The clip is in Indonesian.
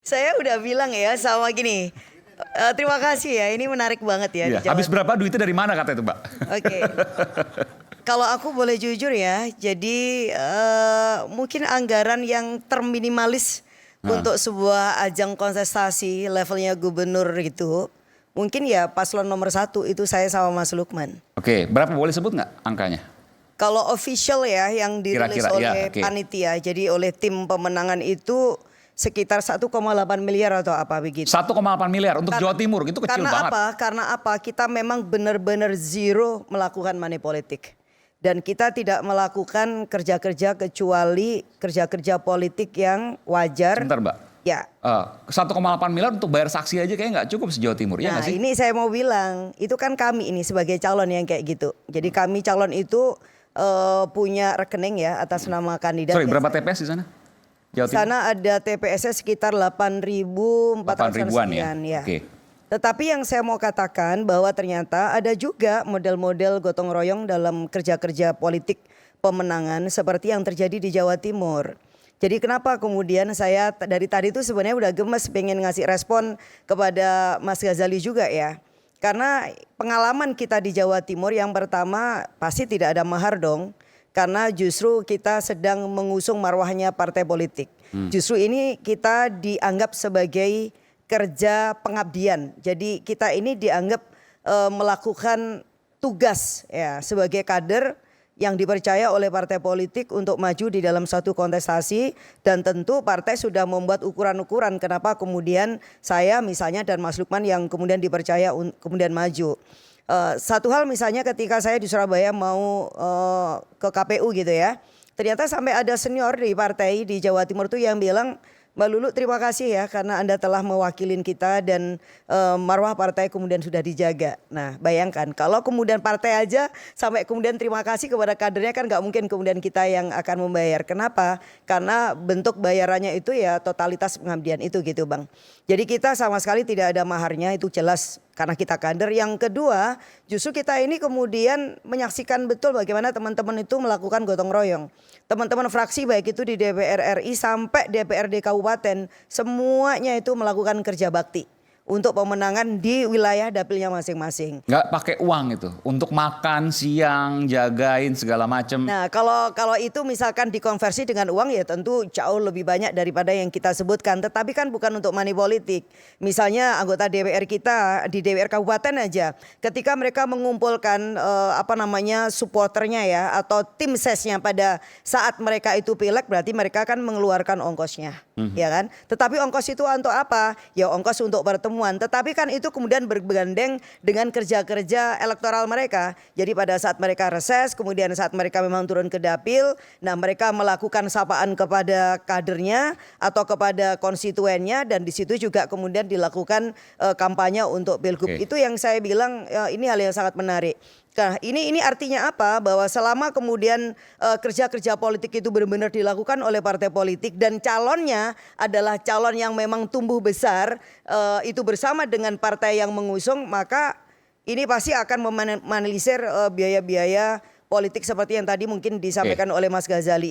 Saya udah bilang ya sama gini, terima kasih ya, ini menarik banget ya. Iya, habis berapa duitnya dari mana kata itu, Mbak? Oke. Kalau aku boleh jujur ya, jadi mungkin anggaran yang terminimalis untuk sebuah ajang kontestasi levelnya gubernur itu, mungkin ya paslon nomor 1 itu saya sama Mas Lukman. Oke, berapa boleh sebut nggak angkanya? Kalau official ya yang dirilis Kira-kira, oleh ya, oke. panitia, jadi oleh tim pemenangan itu sekitar 1,8 miliar atau apa begitu. 1,8 miliar untuk Jawa Timur, itu kecil banget. Karena apa? Kita memang benar-benar zero melakukan money politik. Dan kita tidak melakukan kerja-kerja kecuali kerja-kerja politik yang wajar. Sebentar, Mbak. Ya. 1,8 miliar untuk bayar saksi aja kayaknya nggak cukup se-Jawa Timur, ya nggak sih? Ini saya mau bilang, itu kan kami ini sebagai calon yang kayak gitu. Jadi kami calon itu punya rekening ya atas nama kandidat. Sorry, berapa TPS di sana? Jawa Timur? Sana ada TPS-nya sekitar 8.400-an ya. Oke. Tetapi yang saya mau katakan bahwa ternyata ada juga model-model gotong royong dalam kerja-kerja politik pemenangan seperti yang terjadi di Jawa Timur. Jadi kenapa kemudian saya dari tadi itu sebenarnya udah gemes pengen ngasih respon kepada Mas Ghazali juga ya. Karena pengalaman kita di Jawa Timur yang pertama pasti tidak ada mahar dong. Karena justru kita sedang mengusung marwahnya partai politik. Justru ini kita dianggap sebagai kerja pengabdian. Jadi kita ini dianggap melakukan tugas ya sebagai kader yang dipercaya oleh partai politik untuk maju di dalam satu kontestasi, dan tentu partai sudah membuat ukuran-ukuran kenapa kemudian saya misalnya dan Mas Lukman yang kemudian dipercaya kemudian maju. Satu hal misalnya ketika saya di Surabaya mau ke KPU gitu ya, ternyata sampai ada senior di partai di Jawa Timur tuh yang bilang, Mbak Lulu terima kasih ya karena Anda telah mewakilin kita dan marwah partai kemudian sudah dijaga. Nah bayangkan kalau kemudian partai aja sampai kemudian terima kasih kepada kadernya kan nggak mungkin kemudian kita yang akan membayar. Kenapa? Karena bentuk bayarannya itu ya totalitas pengabdian itu gitu Bang. Jadi kita sama sekali tidak ada maharnya, itu jelas karena kita kader. Yang kedua justru kita ini kemudian menyaksikan betul bagaimana teman-teman itu melakukan gotong royong. Teman-teman fraksi baik itu di DPR RI sampai DPRD Kabupaten semuanya itu melakukan kerja bakti untuk pemenangan di wilayah dapilnya masing-masing. Nggak pakai uang itu untuk makan siang, jagain segala macam. Nah kalau itu misalkan dikonversi dengan uang ya tentu jauh lebih banyak daripada yang kita sebutkan. Tetapi kan bukan untuk money politik. Misalnya anggota DPR kita di DPR Kabupaten aja, ketika mereka mengumpulkan supporternya ya atau tim sesnya pada saat mereka itu pileg, berarti mereka kan mengeluarkan ongkosnya, ya kan? Tetapi ongkos itu untuk apa? Ya ongkos untuk pertemuan. Tetapi kan itu kemudian bergandeng dengan kerja-kerja elektoral mereka. Jadi pada saat mereka reses, kemudian saat mereka memang turun ke dapil, nah mereka melakukan sapaan kepada kadernya atau kepada konstituennya, dan di situ juga kemudian dilakukan kampanye untuk Pilgub. Itu yang saya bilang ini hal yang sangat menarik. Nah ini artinya apa? Bahwa selama kemudian kerja-kerja politik itu benar-benar dilakukan oleh partai politik dan calonnya adalah calon yang memang tumbuh besar itu bersama dengan partai yang mengusung, maka ini pasti akan meminimalisir biaya-biaya politik seperti yang tadi mungkin disampaikan oleh Mas Ghazali.